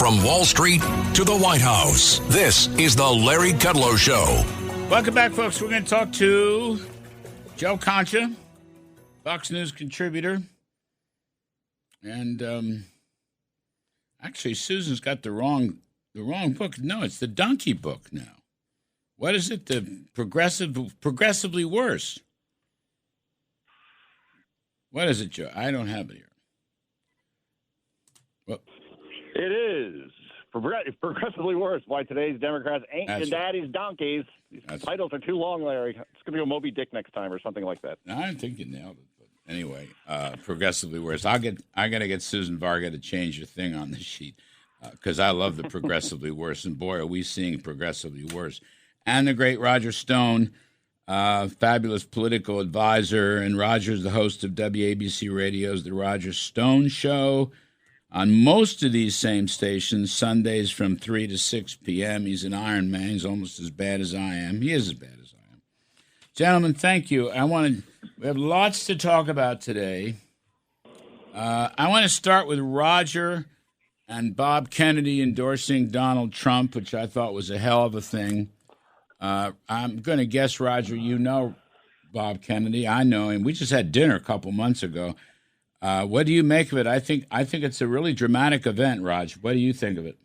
From Wall Street to the White House, this is the Larry Kudlow Show. Welcome back, folks. We're going to talk to Joe Concha, Fox News contributor. And actually, Susan's got the wrong book. No, it's the donkey book now. What is it? The progressively worse. What is it, Joe? I don't have it here. Well, it is progressively worse. Why today's Democrats ain't your daddy's donkeys. These titles are too long, Larry. It's going to be a Moby Dick next time or something like that. I think you nailed it. But anyway, progressively worse. I got to get Susan Varga to change your thing on the sheet because I love the progressively worse. And boy, are we seeing progressively worse. And the great Roger Stone, fabulous political advisor. And Roger's the host of WABC Radio's The Roger Stone Show on most of these same stations, Sundays from 3 to 6 p.m. He's an Iron Man. He's almost as bad as I am. He is as bad as I am. Gentlemen, thank you. We have lots to talk about today. I want to start with Roger and Bob Kennedy endorsing Donald Trump, which I thought was a hell of a thing. I'm going to guess, Roger, you know Bob Kennedy. I know him. We just had dinner a couple months ago. What do you make of it? I think it's a really dramatic event, Raj. What do you think of it?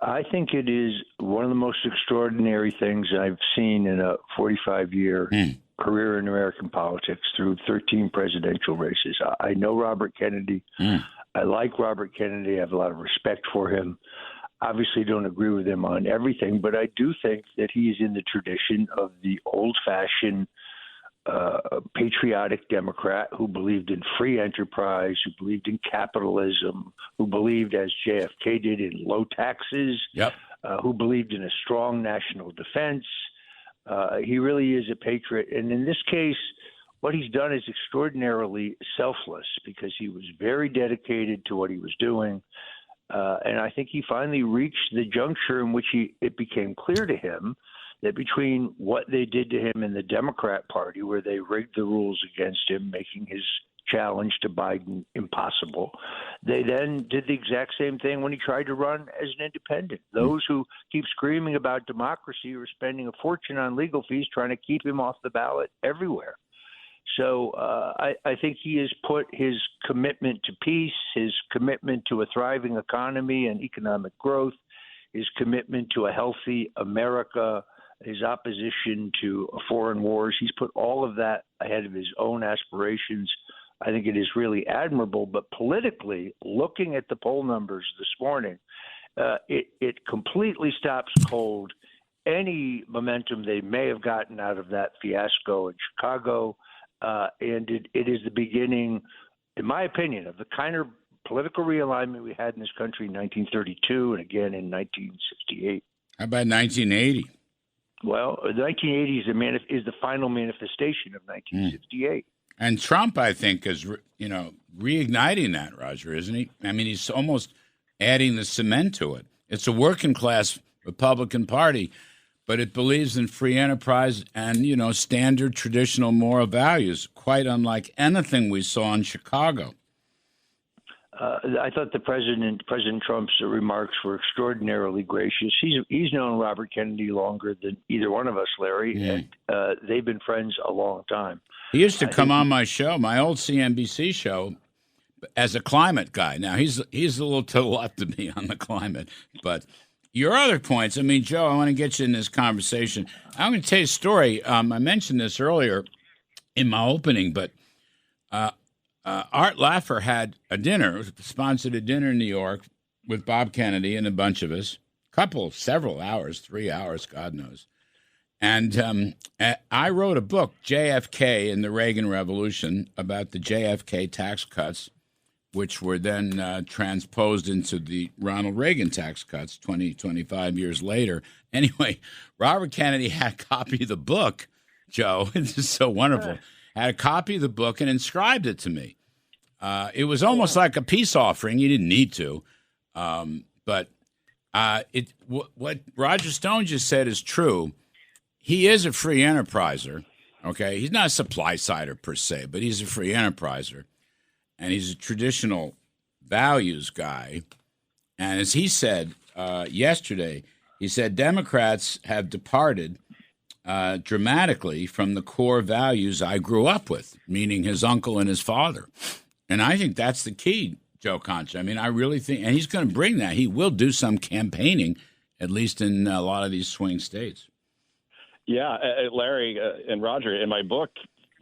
I think it is one of the most extraordinary things I've seen in a 45-year career in American politics through 13 presidential races. I know Robert Kennedy. I like Robert Kennedy. I have a lot of respect for him. Obviously don't agree with him on everything, but I do think that he is in the tradition of the old-fashioned patriotic Democrat who believed in free enterprise, who believed in capitalism, who believed, as JFK did, in low taxes, who believed in a strong national defense. He really is a patriot. And in this case, what he's done is extraordinarily selfless because he was very dedicated to what he was doing. And I think he finally reached the juncture in which it became clear to him that between what they did to him in the Democrat Party, where they rigged the rules against him, making his challenge to Biden impossible, they then did the exact same thing when he tried to run as an independent. Those who keep screaming about democracy are spending a fortune on legal fees trying to keep him off the ballot everywhere. So I think he has put his commitment to peace, his commitment to a thriving economy and economic growth, his commitment to a healthy America, his opposition to foreign wars. He's put all of that ahead of his own aspirations. I think it is really admirable. But politically, looking at the poll numbers this morning, it completely stops cold any momentum they may have gotten out of that fiasco in Chicago. And it is the beginning, in my opinion, of the kind of political realignment we had in this country in 1932 and again in 1968. How about 1980? Well, the 1980s is the final manifestation of 1968. And Trump, I think, is reigniting that, Roger, isn't he? I mean, he's almost adding the cement to it. It's a working class Republican Party, but it believes in free enterprise and, standard traditional moral values, quite unlike anything we saw in Chicago. I thought President Trump's remarks were extraordinarily gracious. He's known Robert Kennedy longer than either one of us, Larry, and they've been friends a long time. He used to come on my show, my old CNBC show, as a climate guy. Now, he's a little to the left of me on the climate, but your other points, I mean, Joe, I want to get you in this conversation. I'm going to tell you a story. I mentioned this earlier in my opening, but Art Laffer had sponsored a dinner in New York with Bob Kennedy and a bunch of us, several hours, 3 hours, God knows. And I wrote a book, JFK and the Reagan Revolution, about the JFK tax cuts, which were then transposed into the Ronald Reagan tax cuts 25 years later. Anyway, Robert Kennedy had a copy of the book, Joe. This is so wonderful. Had a copy of the book and inscribed it to me. It was almost like a peace offering. You didn't need to. But what Roger Stone just said is true. He is a free enterpriser, okay? He's not a supply sider per se, but he's a free enterpriser. And he's a traditional values guy. And as he said yesterday, he said Democrats have departed dramatically from the core values I grew up with, meaning his uncle and his father. And I think that's the key, Joe Concha. I mean, I really think, and he's going to bring that. He will do some campaigning, at least in a lot of these swing states. Yeah, Larry and Roger, in my book,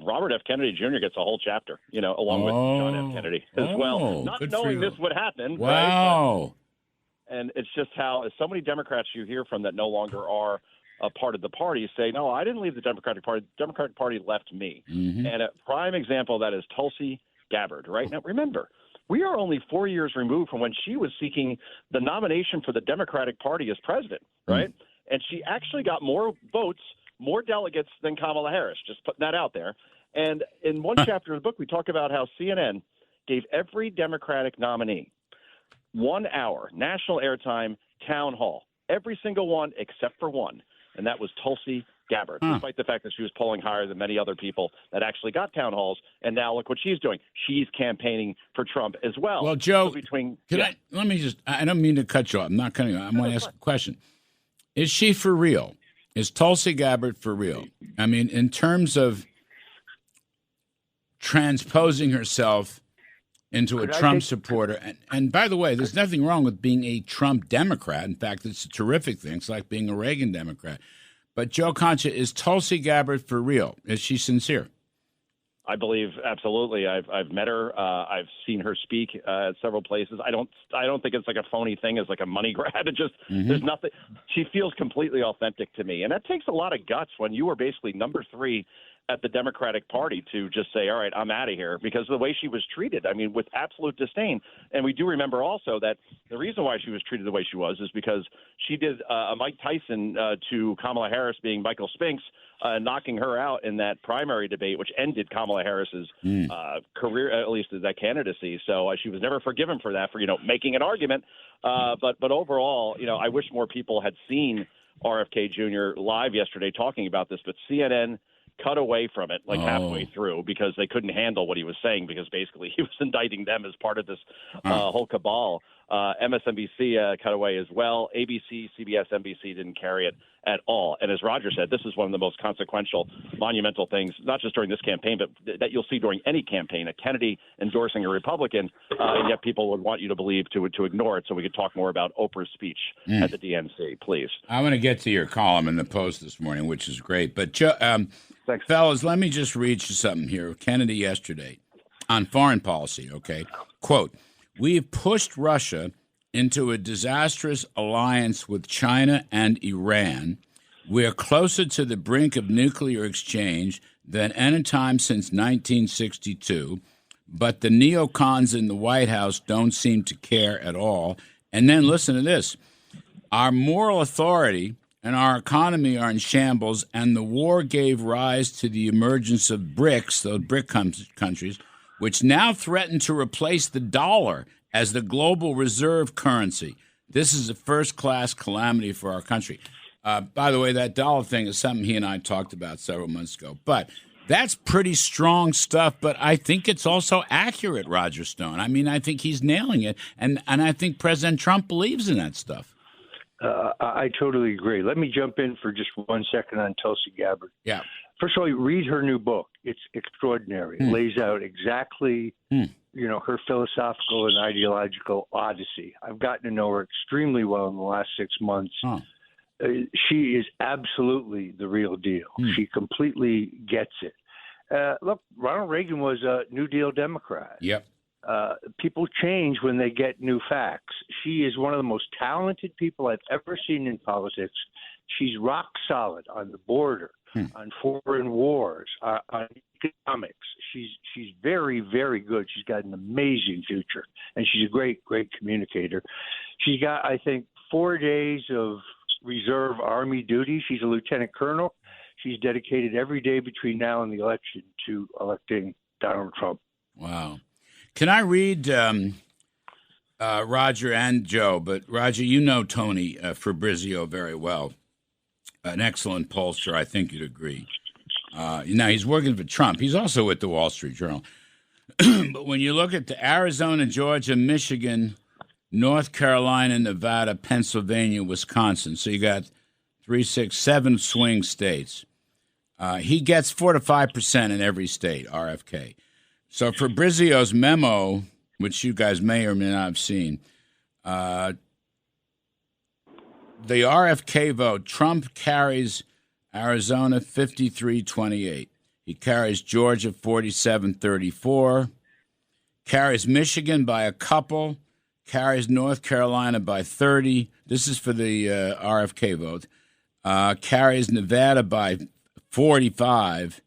Robert F. Kennedy Jr. gets a whole chapter, along with John F. Kennedy as well. Not knowing this would happen. Wow. Right? And it's just how so many Democrats you hear from that no longer are a part of the party say, no, I didn't leave the Democratic Party. The Democratic Party left me. Mm-hmm. And a prime example of that is Tulsi Gabbard. Right now, remember, we are only 4 years removed from when she was seeking the nomination for the Democratic Party as president, right? Mm-hmm. And she actually got more votes, more delegates than Kamala Harris, just putting that out there. And in one chapter of the book, we talk about how CNN gave every Democratic nominee 1 hour, national airtime, town hall, every single one except for one, and that was Tulsi Gabbard, despite the fact that she was polling higher than many other people that actually got town halls. And now look what she's doing. She's campaigning for Trump as well. Well, Joe, let me just – I don't mean to cut you off. I'm not cutting you off. I'm going to ask a question. Is she for real? Is Tulsi Gabbard for real? I mean, in terms of transposing herself into a Trump supporter. And by the way, there's nothing wrong with being a Trump Democrat. In fact, it's a terrific thing. It's like being a Reagan Democrat. But Joe Concha, is Tulsi Gabbard for real? Is she sincere? I believe absolutely. I've met her. I've seen her speak at several places. I don't think it's like a phony thing. It's like a money grab. It just there's nothing. She feels completely authentic to me, and that takes a lot of guts when you are basically number 3 at the Democratic Party to just say, all right, I'm out of here, because of the way she was treated, I mean, with absolute disdain. And we do remember also that the reason why she was treated the way she was is because she did a Mike Tyson to Kamala Harris being Michael Spinks, knocking her out in that primary debate, which ended Kamala Harris's career, at least as that candidacy. So she was never forgiven for that, for, making an argument. But overall, I wish more people had seen RFK Jr. live yesterday talking about this, but CNN cut away from it halfway through because they couldn't handle what he was saying, because basically he was indicting them as part of this whole cabal. MSNBC cut away as well. ABC, CBS, NBC didn't carry it at all. And as Roger said, this is one of the most consequential, monumental things, not just during this campaign, but that you'll see during any campaign, a Kennedy endorsing a Republican, and yet people would want you to believe to ignore it. So we could talk more about Oprah's speech at the DNC, please. I want to get to your column in the Post this morning, which is great. But, thanks, fellas, let me just read you something here. Kennedy yesterday on foreign policy, okay? Quote, "We've pushed Russia into a disastrous alliance with China and Iran. We're closer to the brink of nuclear exchange than any time since 1962, but the neocons in the White House don't seem to care at all." And then listen to this. "Our moral authority and our economy are in shambles, and the war gave rise to the emergence of BRICS, those BRIC countries, which now threaten to replace the dollar as the global reserve currency. This is a first-class calamity for our country." By the way, that dollar thing is something he and I talked about several months ago. But that's pretty strong stuff, but I think it's also accurate, Roger Stone. I mean, I think he's nailing it, and I think President Trump believes in that stuff. I totally agree. Let me jump in for just 1 second on Tulsi Gabbard. Yeah. First of all, read her new book. It's extraordinary. It lays out exactly, her philosophical and ideological odyssey. I've gotten to know her extremely well in the last 6 months. She is absolutely the real deal. She completely gets it. Look, Ronald Reagan was a New Deal Democrat. Yep. People change when they get new facts. She is one of the most talented people I've ever seen in politics. She's rock solid on the border, on foreign wars, on economics. She's very, very good. She's got an amazing future, and she's a great, great communicator. She's got, I think, 4 days of reserve Army duty. She's a lieutenant colonel. She's dedicated every day between now and the election to electing Donald Trump. Wow. Can I read Roger and Joe? But Roger, you know Tony Fabrizio very well. An excellent pollster, I think you'd agree. Now, he's working for Trump. He's also with the Wall Street Journal. But when you look at the Arizona, Georgia, Michigan, North Carolina, Nevada, Pennsylvania, Wisconsin. So you got 3, 6, 7 swing states. He gets 4 to 5% in every state, RFK. So Fabrizio's memo, which you guys may or may not have seen, the RFK vote, Trump carries Arizona 53-28. He carries Georgia 47-34, carries Michigan by a couple, carries North Carolina by 30. This is for the RFK vote. Carries Nevada by 45,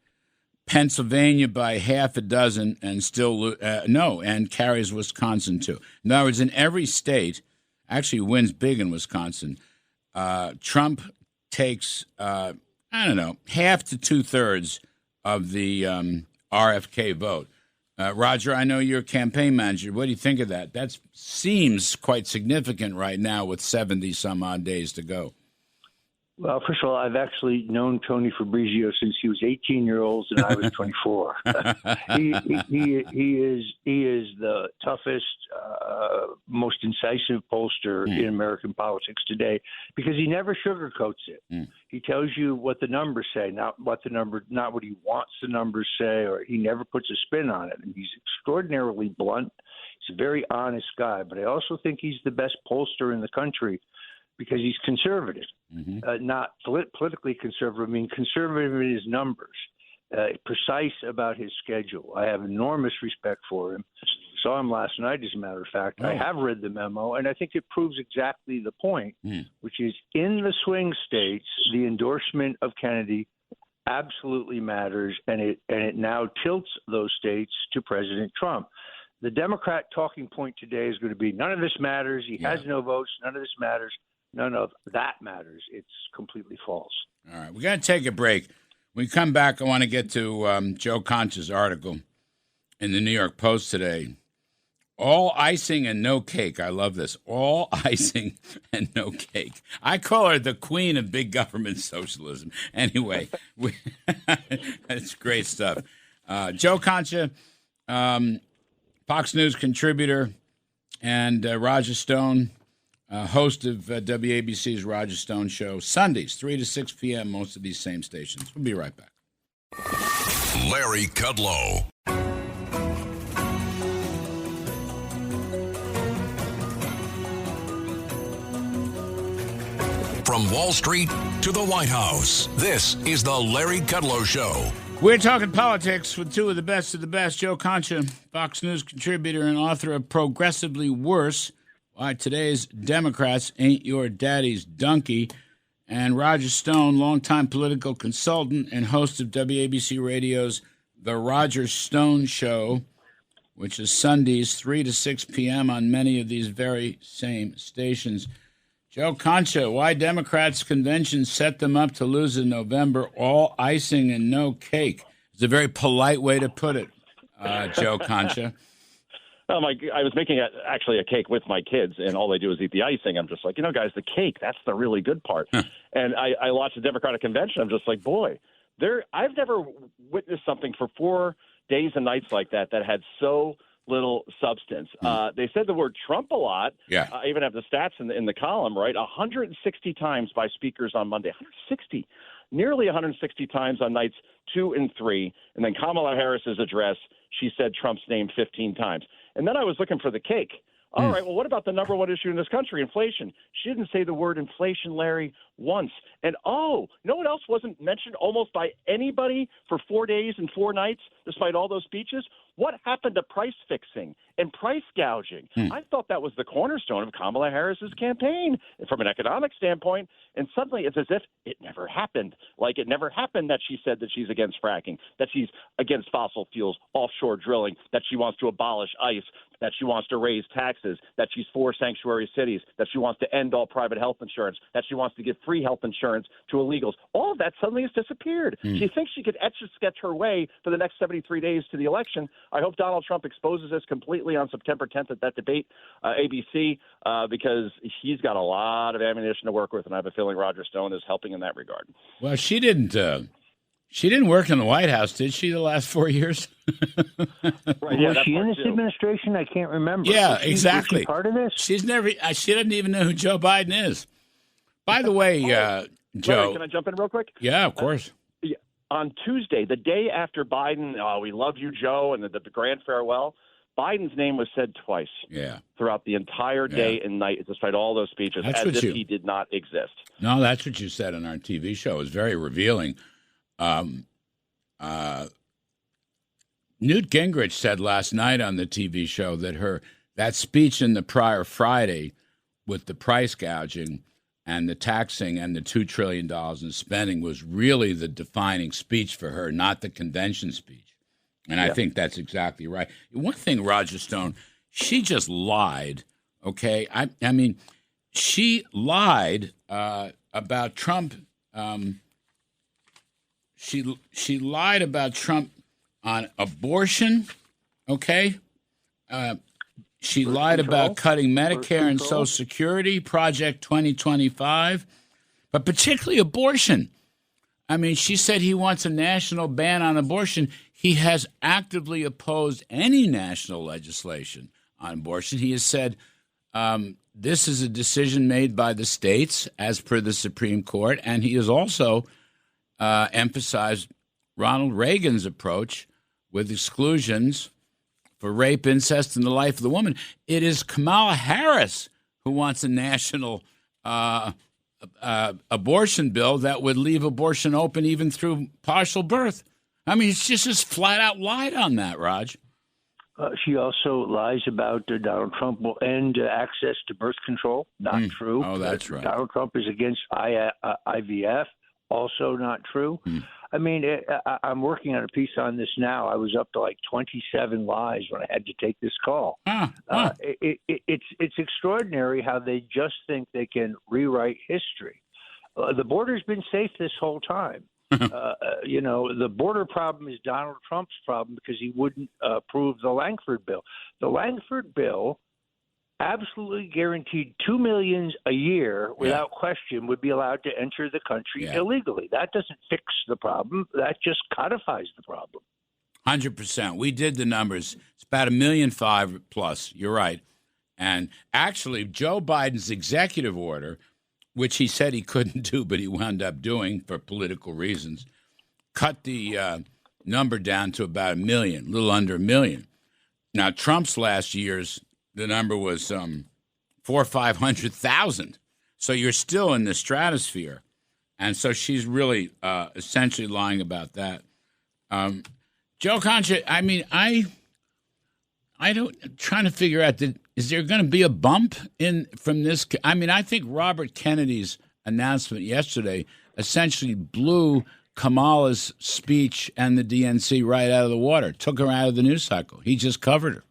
Pennsylvania by half a dozen, and and carries Wisconsin too. In other words, in every state, actually wins big in Wisconsin. Trump takes, half to 2/3 of the RFK vote. Roger, I know you're a campaign manager. What do you think of that? That seems quite significant right now with 70-some-odd days to go. Well, first of all, I've actually known Tony Fabrizio since he was 18 years old and I was 24. He is the toughest, most incisive pollster in American politics today because he never sugarcoats it. He tells you what the numbers say, not what he wants the numbers say, or he never puts a spin on it. And he's extraordinarily blunt. He's a very honest guy, but I also think he's the best pollster in the country because he's conservative, not politically conservative. I mean, conservative in his numbers, precise about his schedule. I have enormous respect for him. Saw him last night, as a matter of fact. I have read the memo, and I think it proves exactly the point, which is in the swing states, the endorsement of Kennedy absolutely matters, and it now tilts those states to President Trump. The Democrat talking point today is going to be none of this matters. He has no votes. None of this matters. None of that matters. It's completely false. All right. We're going to take a break. When we come back, I want to get to Joe Concha's article in the New York Post today. All icing and no cake. I love this. All icing and no cake. I call her the queen of big government socialism. Anyway, it's great stuff. Joe Concha, Fox News contributor, and Roger Stone, host of WABC's Roger Stone Show, Sundays, 3 to 6 p.m., most of these same stations. We'll be right back. Larry Kudlow. From Wall Street to the White House, this is the Larry Kudlow Show. We're talking politics with two of the best. Joe Concha, Fox News contributor and author of Progressively Worse, Why Today's Democrats Ain't Your Daddy's Donkey, and Roger Stone, longtime political consultant and host of WABC Radio's The Roger Stone Show, which is Sundays, 3 to 6 p.m. on many of these very same stations. Joe Concha, why Democrats' convention set them up to lose in November, all icing and no cake. It's a very polite way to put it, Joe Concha. I was making actually a cake with my kids, and all they do is eat the icing. I'm just like, guys, the cake, that's the really good part. And I watched the Democratic convention. I'm just like, boy, I've never witnessed something for 4 days and nights like that had so little substance. They said the word Trump a lot. Yeah. I even have the stats in the column, right? 160 times by speakers on Monday. 160. Nearly 160 times on nights 2 and 3. And then Kamala Harris's address, she said Trump's name 15 times. And then I was looking for the cake. All right, well, what about the number one issue in this country, inflation? She didn't say the word inflation, Larry, once. And, you know what else wasn't mentioned almost by anybody for 4 days and 4 nights, despite all those speeches? What happened to price fixing and price gouging? I thought that was the cornerstone of Kamala Harris's campaign from an economic standpoint. And suddenly it's as if it never happened. Like it never happened that she said that she's against fracking, that she's against fossil fuels, offshore drilling, that she wants to abolish ICE, that she wants to raise taxes, that she's for sanctuary cities, that she wants to end all private health insurance, that she wants to give free health insurance to illegals. All of that suddenly has disappeared. She thinks she could etch a sketch her way for the next 73 days to the election. I hope Donald Trump exposes this completely on September 10th at that debate, ABC, because he's got a lot of ammunition to work with, and I have a feeling Roger Stone is helping in that regard. Well, she didn't She didn't work in the White House, did she, the last 4 years? Right, yeah, was she in this too. administration? I can't remember. Yeah, Was she exactly. part of this? She doesn't even know who Joe Biden is. By the way, Joe. Larry, can I jump in real quick? Yeah, of course. On Tuesday, the day after Biden, we love you, Joe, and the grand farewell, Biden's name was said twice throughout the entire day and night, despite all those speeches, as if he did not exist. No, that's what you said on our TV show. It was very revealing. Newt Gingrich said last night on the TV show that that speech in the prior Friday with the price gouging and the taxing and the $2 trillion in spending was really the defining speech for her, not the convention speech. And I think that's exactly right. One thing, Roger Stone, she just lied, okay? I mean, she lied about Trump. She lied about Trump on abortion, okay? She lied about cutting Medicare and Social Security, Project 2025, but particularly abortion. I mean, she said he wants a national ban on abortion. He has actively opposed any national legislation on abortion. He has said this is a decision made by the states as per the Supreme Court, and he has also emphasized Ronald Reagan's approach with exclusions for rape, incest, and the life of the woman. It is Kamala Harris who wants a national abortion bill that would leave abortion open even through partial birth. I mean, it's just flat out lied on that, Raj. She also lies about Donald Trump will end access to birth control. Not true. Oh, that's right. Donald Trump is against IVF. Also not true. I mean, I'm working on a piece on this now. I was up to like 27 lies when I had to take this call. It's extraordinary how they just think they can rewrite history. The border's been safe this whole time. The border problem is Donald Trump's problem because he wouldn't approve the Langford bill. The Langford bill absolutely guaranteed 2 million a year without question would be allowed to enter the country illegally. That doesn't fix the problem. That just codifies the problem. 100%. We did the numbers. It's about 1.5 million plus. You're right. And actually, Joe Biden's executive order, which he said he couldn't do, but he wound up doing for political reasons, cut the number down to about 1 million, a little under 1 million. Now, Trump's last year's, the number was 400,000 or 500,000. So you're still in the stratosphere. And so she's really essentially lying about that. Joe Concha, I mean, I don't trying to figure out is there going to be a bump from this? I mean, I think Robert Kennedy's announcement yesterday essentially blew Kamala's speech and the DNC right out of the water, took her out of the news cycle. He just covered her.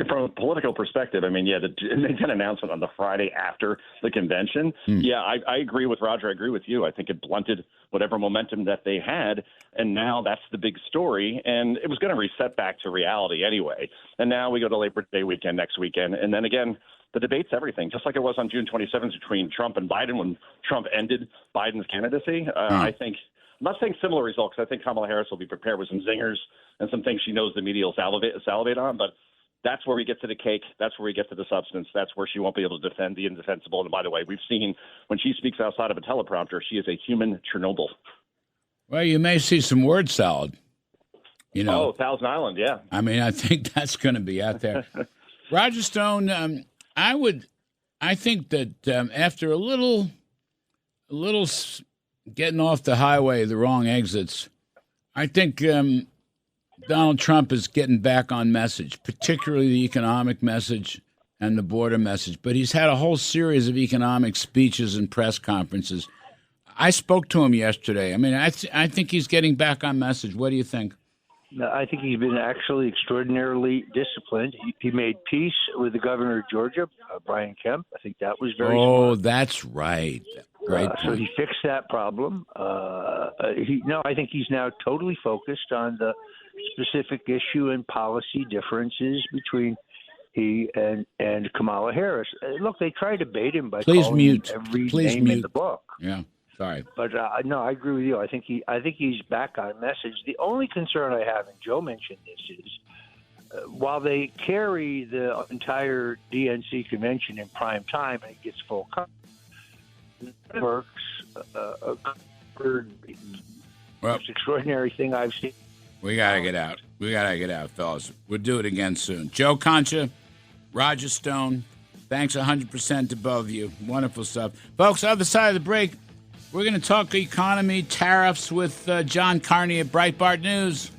From a political perspective, I mean, they did an announcement on the Friday after the convention. Yeah, I agree with Roger. I agree with you. I think it blunted whatever momentum that they had, and now that's the big story. And it was going to reset back to reality anyway. And now we go to Labor Day weekend next weekend, and then again, the debate's everything, just like it was on June 27th between Trump and Biden when Trump ended Biden's candidacy. I think I'm not saying similar results because I think Kamala Harris will be prepared with some zingers and some things she knows the media will salivate on, but that's where we get to the cake. That's where we get to the substance. That's where she won't be able to defend the indefensible. And by the way, we've seen when she speaks outside of a teleprompter, she is a human Chernobyl. Well, you may see some word salad. Oh, Thousand Island, yeah. I mean, I think that's going to be out there. Roger Stone, I think that after a little getting off the highway, the wrong exits, I think Donald Trump is getting back on message, particularly the economic message and the border message. But he's had a whole series of economic speeches and press conferences. I spoke to him yesterday. I mean, I think he's getting back on message. What do you think? I think he's been actually extraordinarily disciplined. He made peace with the governor of Georgia, Brian Kemp. I think that was very smart. That's right. Great so he fixed that problem. I think he's now totally focused on the specific issue and policy differences between he and Kamala Harris. Look, they try to bait him by calling him every name in the book. Yeah. Sorry. But no, I agree with you. I think he's back on message. The only concern I have, and Joe mentioned this, is while they carry the entire DNC convention in prime time and it gets full coverage, networks, most extraordinary thing I've seen. We got to get out. We got to get out, fellas. We'll do it again soon. Joe Concha, Roger Stone, thanks 100% to both of you. Wonderful stuff. Folks, other side of the break, we're going to talk economy, tariffs with John Carney at Breitbart News.